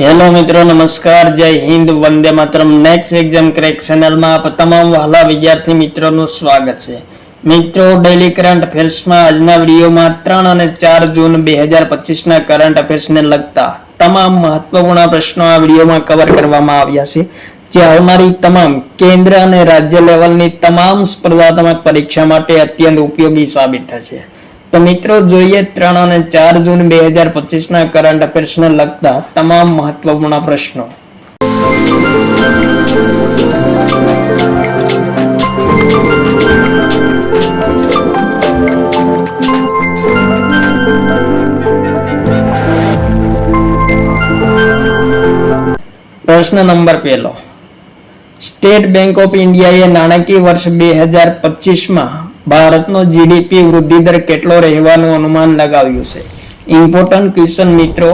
Hello મિત્રો, નમસ્કાર, જય Hind, Vande Mataram. Next exam crack ચેનલમાં આપ તમામ વહાલા વિદ્યાર્થી મિત્રોનું સ્વાગત છે. મિત્રો, ડેઇલી કરંટ અફેર્સમાં આજના વિડીયોમાં 3 અને 4 જૂન 2025ના કરંટ અફેર્સને લગતા તમામ મહત્વપૂર્ણ પ્રશ્નો આ વિડીયોમાં કવર કરવામાં આવ્યા છે, જે આવનારી તમામ કેન્દ્ર અને રાજ્ય લેવલની તમામ સ્પર્ધાત્મક પરીક્ષા માટે અત્યંત ઉપયોગી સાબિત થશે. તો મિત્રો, જોઈએ 3 અને 4 જૂન 2025ના કરંટ અફેર્સને લગતા તમામ મહત્વપૂર્ણ પ્રશ્નો. પ્રશ્ન નંબર 1. સ્ટેટ બેંક ઓફ ઇન્ડિયાએ નાણાકીય વર્ષ 2025માં ભારતનો જીડીપી વૃદ્ધિ દર કેટલો રહેવાનું અનુમાન લગાવ્યું છે? ઇમ્પોર્ટન્ટ ક્વેશ્ચન મિત્રો.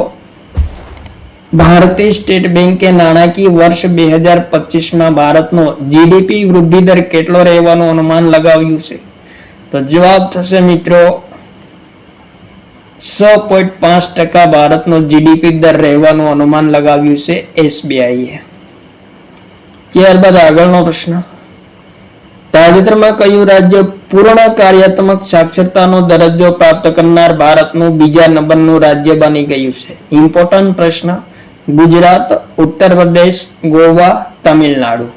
ભારતીય સ્ટેટ બેંકે નાણાકીય વર્ષ 2025માં ભારતનો જીડીપી વૃદ્ધિ દર કેટલો રહેવાનું અનુમાન લગાવ્યું છે? તો જવાબ થશે મિત્રો 6.5% ભારતનો જીડીપી દર રહેવાનું અનુમાન લગાવ્યું છે એસબીઆઈએ. ત્યારબાદ આગળનો પ્રશ્ન. તાજેતરમાં કયું રાજ્ય પૂર્ણ કાર્યાત્મક સાક્ષરતાનો દરજ્જો પ્રાપ્ત કરનાર ભારતનું બીજા નંબરનું રાજ્ય બની ગયું છે? ઇમ્પોર્ટન્ટ પ્રશ્ન. ગુજરાત, ઉત્તર પ્રદેશ, ગોવા, તમિલનાડુ.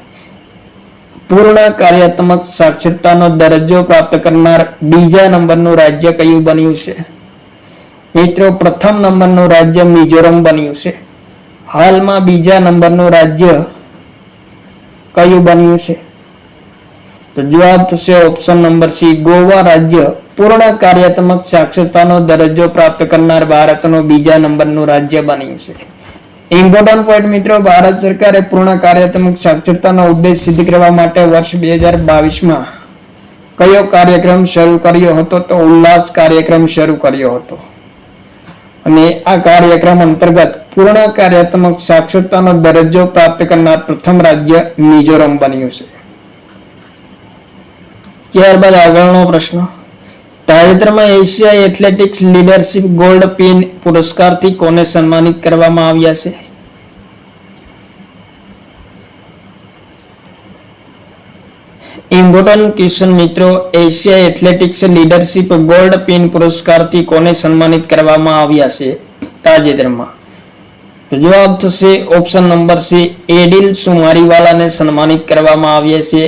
પૂર્ણ કાર્યાત્મક સાક્ષરતાનો દરજ્જો પ્રાપ્ત કરનાર બીજા નંબરનું રાજ્ય કયું બન્યું છે? મિત્રો, પ્રથમ નંબરનું રાજ્ય મિઝોરમ બન્યું છે. હાલમાં બીજા નંબરનું રાજ્ય કયું બન્યું છે? તો જવાબ થશે ઓપ્શન નંબર સી, ગોવા રાજ્ય પૂર્ણ કાર્યાત્મક સાક્ષરતાનો દરજ્જો પ્રાપ્ત કરનાર ભારતનું બીજા નંબરનું રાજ્ય બન્યું છે. ઇમ્પોર્ટન્ટ પોઈન્ટ મિત્રો, ભારત સરકારે પૂર્ણ કાર્યાત્મક સાક્ષરતાનો ઉદ્દેશ સિદ્ધ કરવા માટે વર્ષ 2022માં કયો કાર્યક્રમ શરૂ કર્યો હતો? તો ઉલ્લાસ કાર્યક્રમ શરૂ કર્યો હતો. અને આ કાર્યક્રમ અંતર્ગત પૂર્ણ કાર્યાત્મક સાક્ષરતાનો દરજ્જો પ્રાપ્ત કરનાર પ્રથમ રાજ્ય મિઝોરમ બન્યું છે. ત્યારબાદ આગળનો પ્રશ્ન. તાજેતરમાં Asia athletics leadership gold pin પુરસ્કારથી કોને સન્માનિત કરવામાં આવ્યા છે? ઇમ્પોર્ટન્ટ ક્વેશ્ચન મિત્રો, Asia athletics leadership gold pin પુરસ્કારથી કોને સન્માનિત કરવામાં આવ્યા છે તાજેતરમાં? તો જવાબ થશે ઓપ્શન નંબર સી, એડિલ સુમારીવાલાને સન્માનિત કરવામાં આવ્યા છે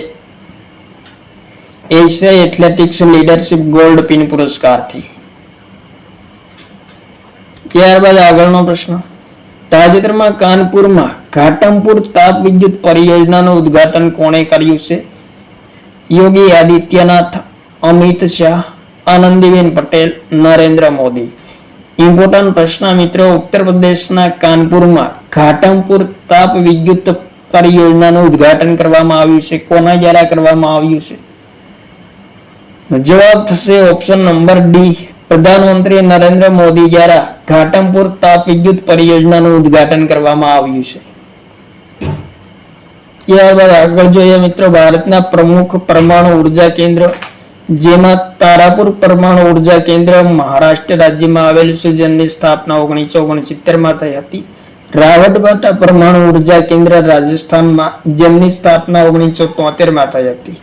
Asia athletics leadership gold pin પુરસ્કારથી. ત્યારબાદ આગળનો પ્રશ્ન. તાજેતરમાં કાનપુરમાં ઘાટમપુર તાપ વિદ્યુત પરિયોજનાનું ઉદ્ઘાટન કોણે કર્યું છે? યોગી આદિત્યનાથ, અમિત શાહ, આનંદીબેન પટેલ, નરેન્દ્ર મોદી. ઇમ્પોર્ટન્ટ પ્રશ્ન મિત્રો, ઉત્તર પ્રદેશના કાનપુરમાં ઘાટમપુર તાપ વિદ્યુત પરિયોજનાનું ઉદ્ઘાટન કરવામાં આવ્યું છે. કોના દ્વારા કરવામાં આવ્યું છે? જવાબ થશે ઓપ્શન નંબર ડી, પ્રધાનમંત્રી નરેન્દ્ર મોદી દ્વારા ઘાટમપુર તાપ વિદ્યુત પરિયોજનાનું ઉદ્ઘાટન કરવામાં આવ્યું છે. ત્યારબાદ આગળ જોઈએ મિત્રો, ભારતના પ્રમુખ પરમાણુ ઉર્જા કેન્દ્ર, જેમાં તારાપુર પરમાણુ ઉર્જા કેન્દ્ર મહારાષ્ટ્ર રાજ્યમાં આવેલું છે, જેની સ્થાપના 1969માં થઈ હતી. રાવતભાટા પરમાણુ ઉર્જા કેન્દ્ર રાજસ્થાનમાં, જેમની સ્થાપના 1973માં થઈ હતી.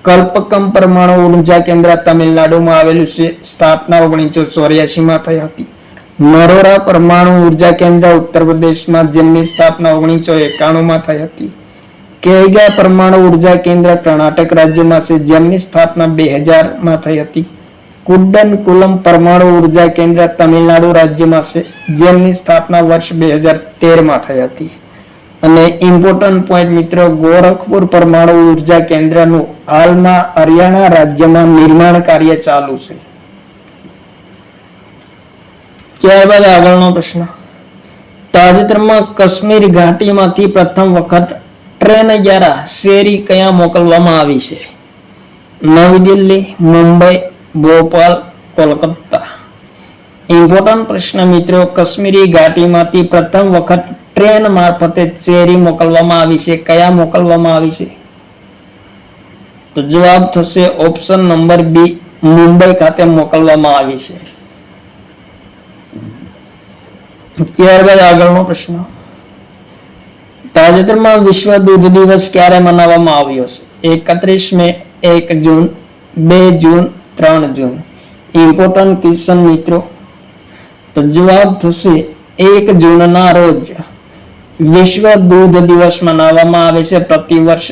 કલ્પકમ પરમાણુ ઉર્જા કેન્દ્ર તમિલનાડુમાં આવેલું છે, સ્થાપના 1984માં થઈ હતી. નરોરા પરમાણુ ઉર્જા કેન્દ્ર ઉત્તર પ્રદેશમાં, જેમની સ્થાપના 1991માં થઈ હતી. કેગા પરમાણુ ઉર્જા કેન્દ્ર કર્ણાટક રાજ્યમાં છે, જેમની સ્થાપના 2000માં થઈ હતી. કુડનકુલમ પરમાણુ ઉર્જા કેન્દ્ર તમિલનાડુ રાજ્યમાં છે, જેમની સ્થાપના વર્ષ 2013માં થઈ હતી. અને ઇમ્પોર્ટન્ટ પોઈન્ટ મિત્રો, ગોરખપુર પરમાણુ ઉર્જા કેન્દ્રનું હાલમાં હરિયાણા રાજ્યમાં નિર્માણ કાર્ય ચાલુ છે. ત્યારબાદ આગળનો પ્રશ્ન. તાજેતરમાં કાશ્મીર ઘાટીમાંથી પ્રથમ વખત ટ્રેન દ્વારા શેરી કયા મોકલવામાં આવી છે? નવી દિલ્હી, મુંબઈ, ભોપાલ, કોલકાતા. ઇમ્પોર્ટન્ટ પ્રશ્ન મિત્રો, કાશ્મીરી ઘાટીમાંથી પ્રથમ વખત ટ્રેન મારફતે શેરી મોકલવામાં આવી છે. કયા મોકલવામાં આવી છે? તો જવાબ થશે ઓપ્શન નંબર બી, મુંબઈ ખાતે મોકલવામાં આવી છે. ત્યારબાદ આગળનો પ્રશ્ન, તાજેતરમાં વિશ્વ દૂધ દિવસ ક્યારે મનાવવામાં આવ્યો છે? 31 મે, 1 જૂન, 2 જૂન, 3 જૂન. ઇમ્પોર્ટન્ટ ક્વેશ્ચન મિત્રો. તો જવાબ થશે 1 જૂનના રોજ વિશ્વ દૂધ દિવસ મનાવવામાં આવે છે પ્રતિ વર્ષ.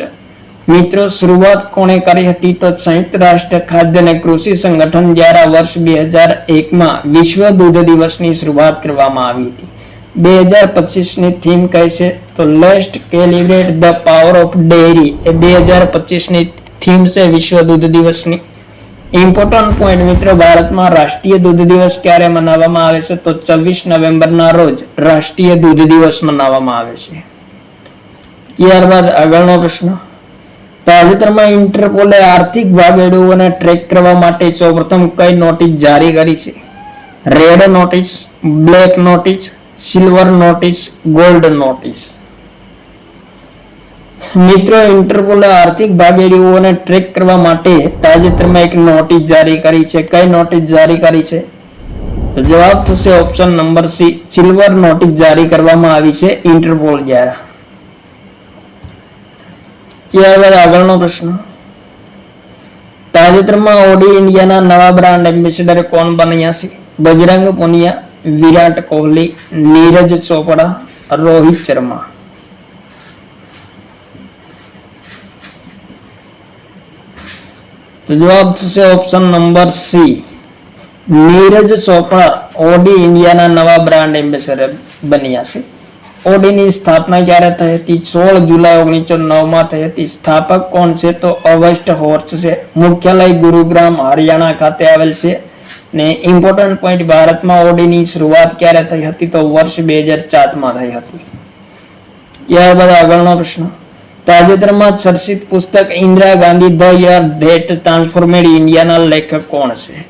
મિત્રો શરૂઆત કોણે કરી હતી? તો સંયુક્ત રાષ્ટ્ર ખાદ્ય અને કૃષિ સંગઠન દ્વારા વર્ષ 2001માં વિશ્વ દૂધ દિવસની શરૂઆત કરવામાં આવી હતી. 2025ની થીમ કઈ છે? તો let's celebrate the power of dairy એ 2025ની થીમ છે વિશ્વ દૂધ દિવસની. ઇમ્પોર્ટન્ટ પોઈન્ટ મિત્રો, ભારતમાં રાષ્ટ્રીય દૂધ દિવસ ક્યારે મનાવવામાં આવે છે? તો 24 નવેમ્બરના રોજ રાષ્ટ્રીય દૂધ દિવસ મનાવવામાં આવે છે. ત્યારબાદ આગળનો પ્રશ્ન. તાજેતરમાં ઇન્ટરપોલે આર્થિક ભાગેડુઓને ટ્રેક કરવા માટે સૌપ્રથમ કઈ નોટિસ જારી કરી છે? Red notice, black notice, silver notice, gold notice. મિત્રો ઇન્ટરપોલે આર્થિક ભાગીદારીઓને ટ્રેક કરવા માટે તાજેતરમાં એક નોટિસ જારી કરી છે. કઈ નોટિસ જારી કરી છે? તો જવાબ થશે option number C, silver notice જારી કરવામાં આવી છે ઇન્ટરપોલ દ્વારા. ત્યારબાદ આગળનો પ્રશ્ન. તાજેતરમાં ઓડી ઇન્ડિયાના નવા બ્રાન્ડ એમ્બેસેડર કોણ બન્યા છે? બજરંગ પુનિયા, વિરાટ કોહલી, નીરજ ચોપડા, રોહિત શર્મા. તો જવાબ થશે ઓપ્શન નંબર સી, નીરજ ચોપડા ઓડી ઇન્ડિયાના નવા બ્રાન્ડ એમ્બેસેડર બન્યા છે. ઓડીની સ્થાપના ક્યારે થઈ હતી? 16 જુલાઈ 1909માં થઈ હતી. સ્થાપક કોણ છે? તો ઓગસ્ટ હોર્સ છે. મુખ્યાલય ગુરુગ્રામ હરિયાણા ખાતે આવેલ છે. ને ઇમ્પોર્ટન્ટ પોઈન્ટ, ભારતમાં ઓડીની શરૂઆત ક્યારે થઈ હતી? તો વર્ષ 2004માં થઈ હતી. ત્યારબાદ આગળનો પ્રશ્ન. તાજેતરમાં ચર્ચિત પુસ્તક Indira Gandhi the year that transformed ઇન્ડિયાના લેખક કોણ છે?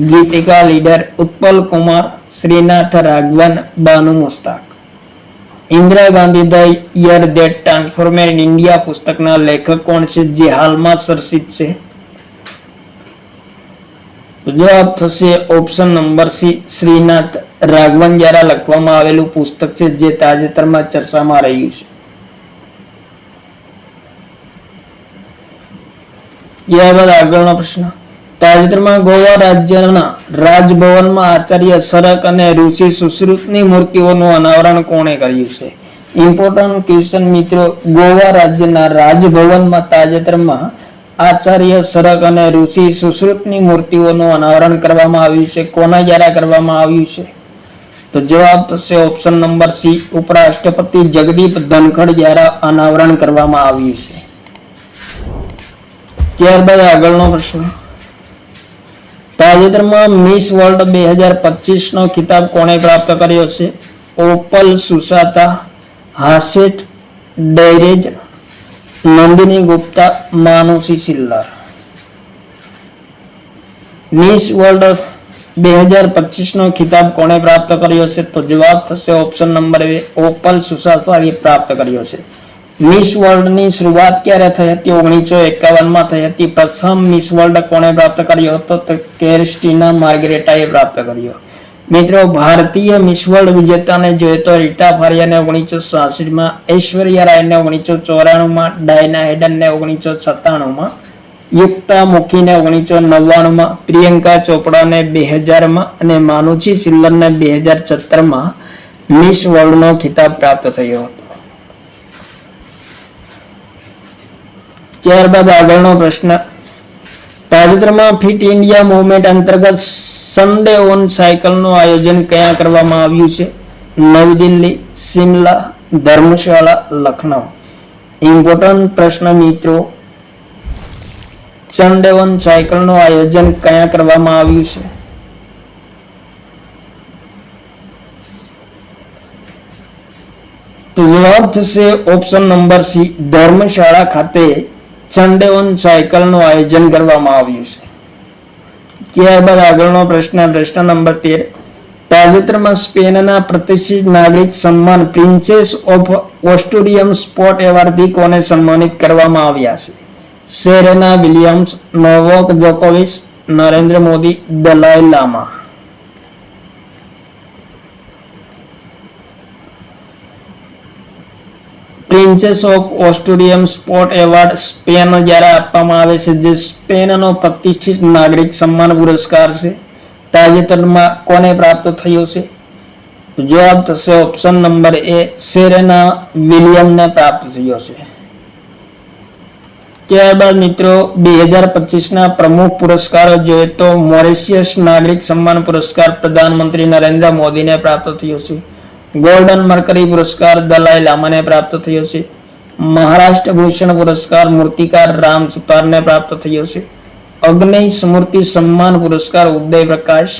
Geetika Lidder, Utpal Kumar, Srinath Raghavan, Banu Mushtaq. Indira Gandhi the year that transformed India પુસ્તકના લેખક કોણ છે જે હાલમાં ચર્ચિત છે? જવાબ થશે option number C, Shrinath Raghavan દ્વારા લખવામાં આવેલું પુસ્તક છે જે તાજેતરમાં ચર્ચામાં રહ્યું છે. ત્યારબાદ આગળનો પ્રશ્ન. તાજેતરમાં ગોવા રાજ્યના રાજભવનમાં આચાર્ય શરક અને ઋષિ સુશ્રુતની મૂર્તિઓનું અનાવરણ કોણે કર્યું છે? ઇમ્પોર્ટન્ટ ક્વેશ્ચન મિત્રો, ગોવા રાજ્યના રાજભવનમાં તાજેતરમાં આચાર્ય શરક અને ઋષિ સુશ્રુતની મૂર્તિઓનું અનાવરણ કરવામાં આવ્યું છે. કોના દ્વારા કરવામાં આવ્યું છે? તો જવાબ થશે ઓપ્શન નંબર સી, ઉપરાષ્ટ્રપતિ જગદીપ ધનખડ દ્વારા અનાવરણ કરવામાં આવ્યું છે. ત્યારબાદ આગળનો પ્રશ્ન. તાજેતરમાં મિસ વર્લ્ડ 2025 નો ખિતાબ કોણે પ્રાપ્ત કર્યો છે? Opal Suchata, Hasset Dereje, Nandini Gupta, Manushi Chhillar. Miss World 2025 નો ખિતાબ કોણે પ્રાપ્ત કર્યો છે? તો જવાબ થશે ઓપ્શન નંબર એ, ઓપલ સુસાતાએ પ્રાપ્ત કર્યો છે. મિસ વર્લ્ડની શરૂઆત ક્યારે થઈ હતી? 1951માં થઈ હતી. પ્રથમ મિસ વર્લ્ડ કોણે પ્રાપ્ત કર્યો હતો? તો કેરિસ્ટીના માર્ગરેટાએ પ્રાપ્ત કર્યો. મિત્રો ભારતીય મિસ વર્લ્ડ વિજેતાને જોઈએ તો રીટા ફારિયાને 1966માં, ઐશ્વર્યા રાયને 1994માં, ડાયના હેડનને 1997માં, યુક્તા મુખીને 1999માં, પ્રિયંકા ચોપડાને 2000માં અને માનુષી સિલ્લરને 2017માં મિસ વર્લ્ડનો ખિતાબ પ્રાપ્ત થયો હતો. ત્યારબાદ આગળનો પ્રશ્ન. તાજેતરમાં ફિટ ઇન્ડિયા મુવમેન્ટ અંતર્ગત સન્ડે ઓન સાયકલનું આયોજન ક્યાં કરવામાં આવ્યું છે? નવી દિલ્હી, શિમલા, ધર્મશાળા, લખનઉ. ઇમ્પોર્ટન્ટ પ્રશ્ન મિત્રો, સન્ડે ઓન સાયકલનું આયોજન ક્યાં કરવામાં આવ્યું છે? તો જવાબ થશે ઓપ્શન નંબર સી, ધર્મશાળા ખાતે સન્ડે ઓન સાયકલનું આયોજન કરવામાં આવ્યું છે. ત્યારબાદ આગળનો પ્રશ્ન, પ્રશ્ન નંબર 13. તાજેતરમાં સ્પેનના પ્રતિષ્ઠિત નાગરિક સન્માન પ્રિન્સેસ ઓફ ઓસ્ટ્રેલિયમ સ્પોર્ટ એવોર્ડથી કોને સન્માનિત કરવામાં આવ્યા છે? સેરેના વિલિયમ્સ, નોવાક જોકોવિચ, Narendra Modi, Dalai Lama. Princess of Australian Sport Award Spain દ્વારા આપવામાં આવે છે, જે સ્પેનનો પ્રતિષ્ઠિત નાગરિક સન્માન પુરસ્કાર છે. તાજેતરમાં કોને પ્રાપ્ત થયો છે? જવાબ થશે ઓપ્શન નંબર એ, સેરેના વિલિયમને પ્રાપ્ત થયો છે. ત્યારબાદ મિત્રો 2025ના પ્રમુખ પુરસ્કારો જોઈએ તો મોરિશિયસ નાગરિક સન્માન પુરસ્કાર પ્રધાનમંત્રી નરેન્દ્ર મોદીને પ્રાપ્ત થયો છે. ગોલ્ડન મર્કરી પુરસ્કાર દલાઈ લામાને પ્રાપ્ત થયો છે. મહારાષ્ટ્ર ભૂષણ પુરસ્કાર મૂર્તિકાર રામ સુતારને પ્રાપ્ત થયો છે. અગ્નિ સ્મૃતિ સન્માન પુરસ્કાર ઉદય પ્રકાશ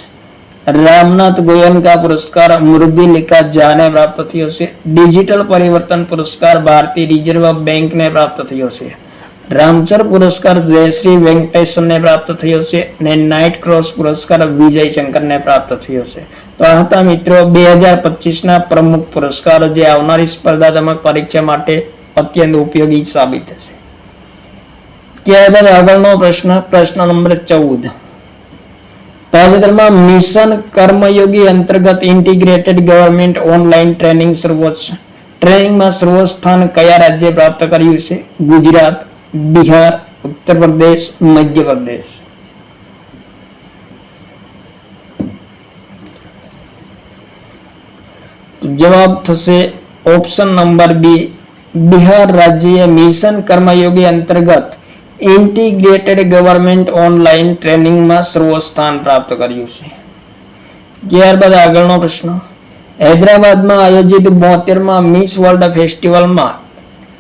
રામનાથ ગોયનકા પુરસ્કાર મૃદુલિકા ઝાને પ્રાપ્ત થયો છે. ડિજિટલ પરિવર્તન પુરસ્કાર ભારતીય રિઝર્વ બેંકને પ્રાપ્ત થયો છે. રામસર પુરસ્કાર જયશ્રી વેંકટેશનને પ્રાપ્ત થયો છે અને નાઇટ ક્રોસ પુરસ્કાર વિજય શંકરને પ્રાપ્ત થયો છે. તો આ હતા મિત્રો 2025ના પ્રમુખ પુરસ્કારો, જે આવનારી સ્પર્ધાત્મક પરીક્ષા માટે અત્યંત ઉપયોગી સાબિત થશે. ત્યારબાદ આગળનો પ્રશ્ન નંબર 14. તાજેતરમાં મિશન કર્મયોગી અંતર્ગત ઇન્ટિગ્રેટેડ ગવર્મેન્ટ ઓનલાઈન ટ્રેનિંગમાં સર્વોચ્ચ સ્થાન કયા રાજ્ય પ્રાપ્ત કર્યું છે? ગુજરાત, બિહાર, ઉત્તર પ્રદેશ, મધ્યપ્રદેશ. જવાબ થશે ઓપ્શન નંબર બી, બિહાર રાજ્યએ મિશન કર્મયોગી અંતર્ગત ઇન્ટિગ્રેટેડ ગવર્મેન્ટ ઓનલાઈન ટ્રેનિંગમાં સર્વોચ્ચ સ્થાન પ્રાપ્ત કર્યું છે. ત્યારબાદ આગળનો પ્રશ્ન. હૈદરાબાદમાં આયોજિત 72માં મિસ વર્લ્ડ ફેસ્ટિવલમાં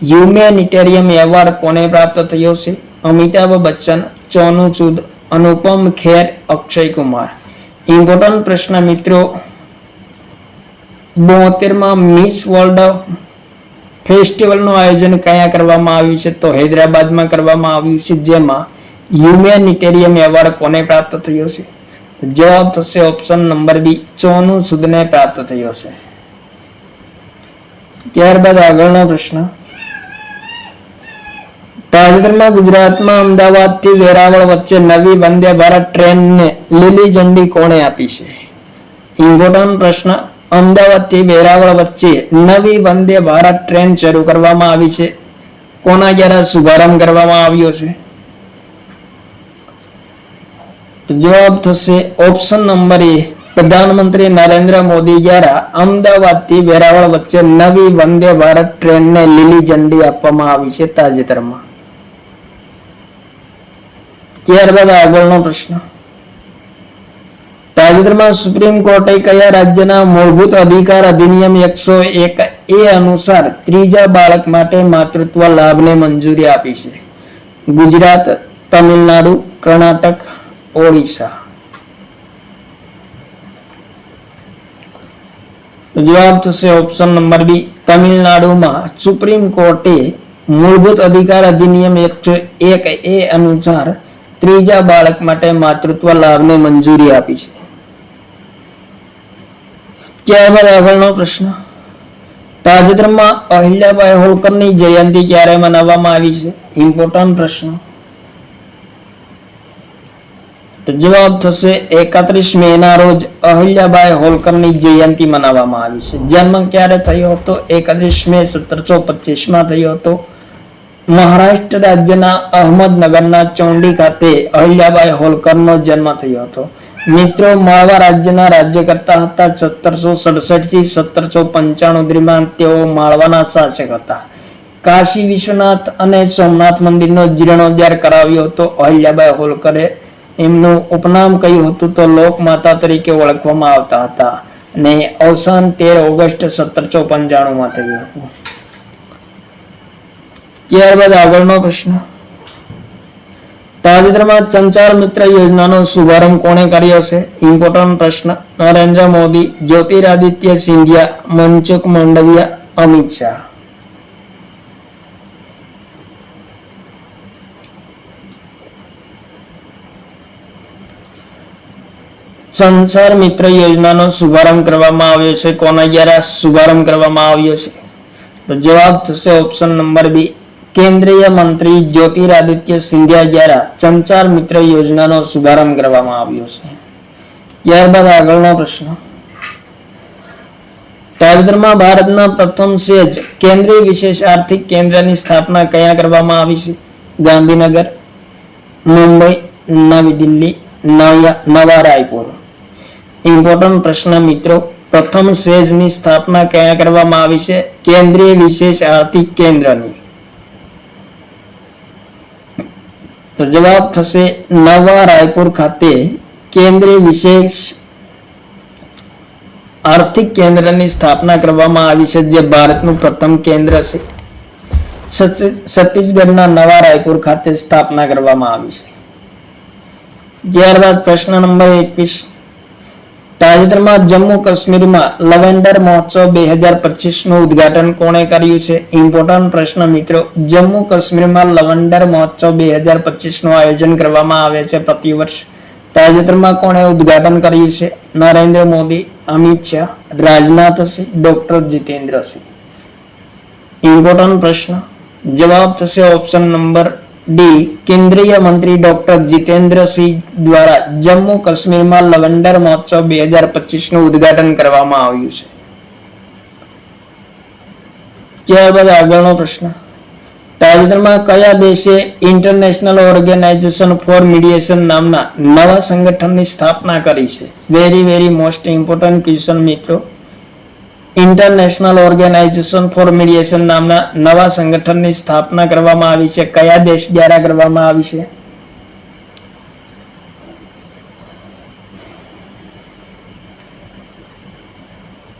હ્યુમેનિટેરિયન એવોર્ડ કોને પ્રાપ્ત થયો છે? અમિતાભ બચ્ચન, સોનુ સૂદ, અનુપમ ખેર, અક્ષય કુમાર. ઇમ્પોર્ટન્ટ પ્રશ્ન મિત્રો. 72માં મિસ વર્લ્ડ ફેસ્ટિવલનું આયોજન ક્યાં કરવામાં આવ્યું છે? તો હૈદરાબાદમાં કરવામાં આવ્યું છે, જેમાં હ્યુમેનિટેરિયન એવોર્ડ કોને પ્રાપ્ત થયો છે? જવાબ થશે ઓપ્શન નંબર બી, સોનુ સૂદને પ્રાપ્ત થયો છે. ત્યારબાદ આગળનો પ્રશ્ન. તાજેતરમાં ગુજરાતમાં અમદાવાદથી વેરાવળ વચ્ચે નવી વંદે ભારત ટ્રેનને લીલી ઝંડી કોણે આપી છે? ઇમ્પોર્ટન્ટ પ્રશ્ન. અમદાવાદથી વેરાવળ વચ્ચે નવી વંદે ભારત ટ્રેન શરૂ કરવામાં આવી છે. કોના દ્વારા શુભારંભ કરવામાં આવ્યો છે? જવાબ થશે ઓપ્શન નંબર એ, પ્રધાનમંત્રી નરેન્દ્ર મોદી દ્વારા અમદાવાદથી વેરાવળ વચ્ચે નવી વંદે ભારત ટ્રેનને લીલી ઝંડી આપવામાં આવી છે તાજેતરમાં. ત્યારબાદ આગળનો પ્રશ્ન. તાજેતરમાં સુપ્રીમ કોર્ટે કયા રાજ્યના મૂળભૂત અધિકાર અધિનિયમ 101A અનુસાર ત્રીજા બાળક માટે માતૃત્વ લાભને મંજૂરી આપી છે? ગુજરાત, તમિલનાડુ, કર્ણાટક, ઓડિશા. જવાબ થશે ઓપ્શન નંબર બી, તમિલનાડુમાં સુપ્રીમ કોર્ટે મૂળભૂત અધિકાર અધિનિયમ 101A અનુસાર ત્રીજા બાળક માટે માતૃત્વ લાભને મંજૂરી આપી છે. ત્યારબાદ આગળનો પ્રશ્ન. તાજેતરમાં અહિલ્યાબાઈ હોલકરની જયંતિ ક્યારે મનાવવામાં આવી છે? ઇમ્પોર્ટન્ટ પ્રશ્ન. તો જવાબ થશે 31 મેના રોજ અહિલ્યાબાઈ હોલકરની જયંતિ મનાવવામાં આવી છે. જન્મ ક્યારે થયો હતો? 31 મે 1725માં થયો હતો. મહારાષ્ટ્ર રાજ્યના અહમદનગરના ચોંડી ખાતે અહિલ્યાબાઈ હોલકરનો જન્મ થયો હતો. મિત્રો, માળવા રાજ્યના રાજ્યકર્તા હતા. 1767 થી 1795 દરમિયાન તેઓ માળવાના શાસક હતા. કાશી વિશ્વનાથ અને સોમનાથ મંદિરનો જીર્ણોદ્ધાર કરાવ્યો હતો અહિલ્યાબાઈ હોલકરે. એમનું ઉપનામ કયું હતું? તો લોકમાતા તરીકે ઓળખવામાં આવતા હતા અને અવસાન 13 ઓગસ્ટ 1795માં થયું હતું. ત્યારબાદ આગળનો પ્રશ્ન. તાજેતરમાં સંચાર મિત્ર યોજનાનો શુભારંભ કોણે કર્યો છે? ઇમ્પોર્ટન્ટ પ્રશ્ન. નરેન્દ્ર મોદી, જ્યોતિરાદિત્ય સિંધિયા, મનસુખ માંડવિયા, અમિત શાહ. સંચાર મિત્ર યોજનાનો શુભારંભ કરવામાં આવ્યો છે. કોના દ્વારા શુભારંભ કરવામાં આવ્યો છે? તો જવાબ થશે ઓપ્શન નંબર બી, કેન્દ્રીય મંત્રી જ્યોતિરાદિત્ય સિંધિયા દ્વારા સંચાર મિત્ર યોજનાનો શુભારંભ કરવામાં આવ્યો છે. ત્યારબાદ આગળનો પ્રશ્ન. તાજેતરમાં ભારતના પ્રથમ સેજ કેન્દ્રીય વિશેષ આર્થિક કેન્દ્રની સ્થાપના ક્યાં કરવામાં આવી છે? ગાંધીનગર, મુંબઈ, નવી દિલ્હી, નવા રાયપુર. ઇમ્પોર્ટન્ટ પ્રશ્ન મિત્રો, પ્રથમ સેજની સ્થાપના ક્યાં કરવામાં આવી છે? કેન્દ્રીય વિશેષ આર્થિક કેન્દ્રની. તો જવાબ થશે નવા રાયપુર ખાતે કેન્દ્રીય વિશેષ આર્થિક કેન્દ્રની સ્થાપના કરવામાં આવી છે, જે ભારતનું પ્રથમ કેન્દ્ર છે. છત્તીસગઢના નવા રાયપુર ખાતે સ્થાપના કરવામાં આવી છે. ત્યારબાદ પ્રશ્ન નંબર 21. તાજેતરમાં જમ્મુ કાશ્મીરમાં લવેન્ડર મહોત્સવ 2025 નું ઉદ્ઘાટન કોણે કર્યું છે? ઇમ્પોર્ટન્ટ પ્રશ્ન મિત્રો, જમ્મુ કાશ્મીરમાં લવેન્ડર મહોત્સવ 2025 નું આયોજન કરવામાં આવે છે પ્રતિવર્ષ. તાજેતરમાં કોણે ઉદ્ઘાટન કર્યું છે? નરેન્દ્ર મોદી, અમિત શાહ, રાજનાથ સિંહ, ડોક્ટર જીતેન્દ્ર સિંહ. ઇમ્પોર્ટન્ટ પ્રશ્ન, જવાબ થશે ઓપ્શન નંબર ડી, કેન્દ્રીય મંત્રી ડોક્ટર જીતેન્દ્ર સિંહ દ્વારા જમ્મુ કાશ્મીરમાં લવેન્ડર મહોત્સવ 2025 નું ઉદ્ઘાટન કરવામાં આવ્યું છે. ત્યારબાદ આગળનો પ્રશ્ન, તાજેતરમાં કયા દેશે ઇન્ટરનેશનલ ઓર્ગેનાઇઝેશન ફોર મીડિયેશન નામના નવા સંગઠનની સ્થાપના કરી છે? વેરી મોસ્ટ ઇમ્પોર્ટન્ટ ક્વેશ્ચન મિત્રો. ઇન્ટરનેશનલ ઓર્ગેનાઇઝેશન ફોર મીડિયેશન નામના નવા સંગઠનની સ્થાપના કરવામાં આવી છે. કયા દેશ દ્વારા કરવામાં આવી છે?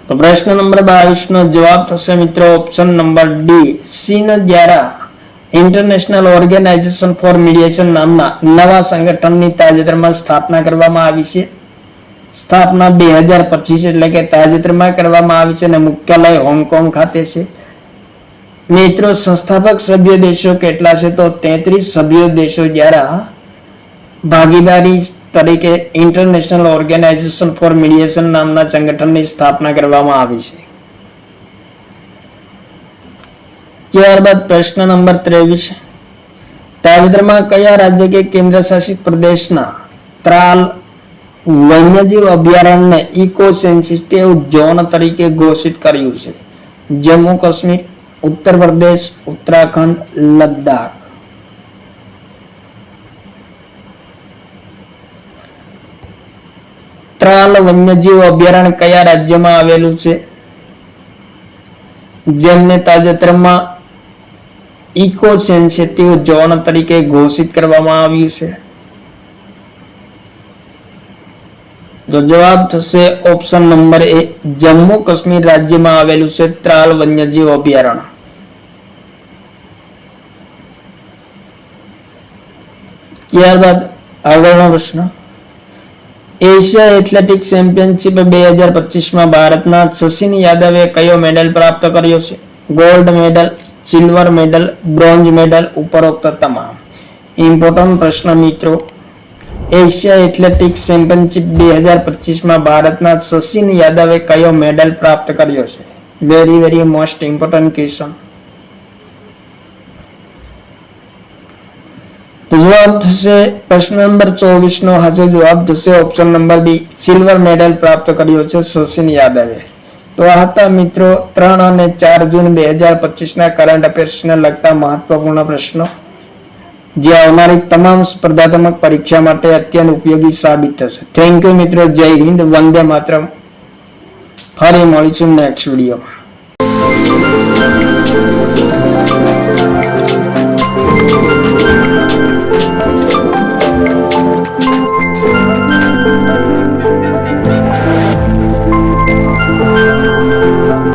તો પ્રશ્ન નંબર 22 નો જવાબ થશે મિત્રો ઓપ્શન નંબર ડી, ચીન દ્વારા ઇન્ટરનેશનલ ઓર્ગેનાઇઝેશન ફોર મીડિયેશન નામના નવા સંગઠનની તાજેતરમાં સ્થાપના કરવામાં આવી છે. સ્થાપના 2025 એટલે કે તાજેતરમાં કરવામાં આવી છે અને મુખ્યાલય હોંગકોંગ ખાતે છે. મિત્રો સંસ્થાપક સભ્ય દેશો કેટલા છે? તો 33 સભ્ય દેશો દ્વારા ભાગીદારી તરીકે ઇન્ટરનેશનલ ઓર્ગેનાઇઝેશન ફોર મીડિયેશન નામના સંગઠનની સ્થાપના કરવામાં આવી છે. ત્યારબાદ પ્રશ્ન નંબર 23. તાજેતરમાં કયા રાજ્ય કે કેન્દ્ર શાસિત પ્રદેશના ત્રાલ વન્યજીવ અભયારણ્યને ઇકો સેન્સિટિવ ઝોન તરીકે ઘોષિત કર્યું છે? જમ્મુ કાશ્મીર, ઉત્તર પ્રદેશ, ઉત્તરાખંડ, લદ્દાખ. ત્રાલ વન્યજીવ અભયારણ્ય કયા રાજ્યમાં આવેલું છે, જેમને તાજેતરમાં ઇકો સેન્સિટિવ ઝોન તરીકે ઘોષિત કરવામાં આવ્યું છે? તો જવાબ થશે ઓપ્શન નંબર એ, જમ્મુ કાશ્મીર રાજ્યમાં આવેલું છે ત્રાલ વન્યજીવ અભયારણ્ય. ત્યારબાદ આગળનો પ્રશ્ન, એશિયા એથ્લેટિક ચેમ્પિયનશિપ 2025 ભારતના શશિન યાદવે કયો મેડલ પ્રાપ્ત કર્યો છે? Gold medal, silver medal, bronze medal, ઉપરોક્ત તમામ. ઇમ્પોર્ટન્ટ પ્રશ્ન મિત્રો, એશિયા એથ્લેટિક ચેમ્પિયનશિપ 2025 ભારતના શશિન યાદવે કયો મેડલ પ્રાપ્ત કર્યો છે? Very most important question. જવાબ થશે પ્રશ્ન નંબર 24 નો સાચો જવાબ થશે option number B, silver medal પ્રાપ્ત કર્યો છે શશિન યાદવે. તો આ હતા મિત્રો 3 અને 4 જૂન 2025 ના કરંટ અફેર્સને લગતા મહત્વપૂર્ણ પ્રશ્નો, જે આવનારી તમામ સ્પર્ધાત્મક પરીક્ષા માટે અત્યંત ઉપયોગી સાબિત થશે. થેન્ક યુ મિત્રો. જય હિન્દ, વંદે માતરમ. ફરી મળીશું નેક્સ્ટ વિડીયોમાં.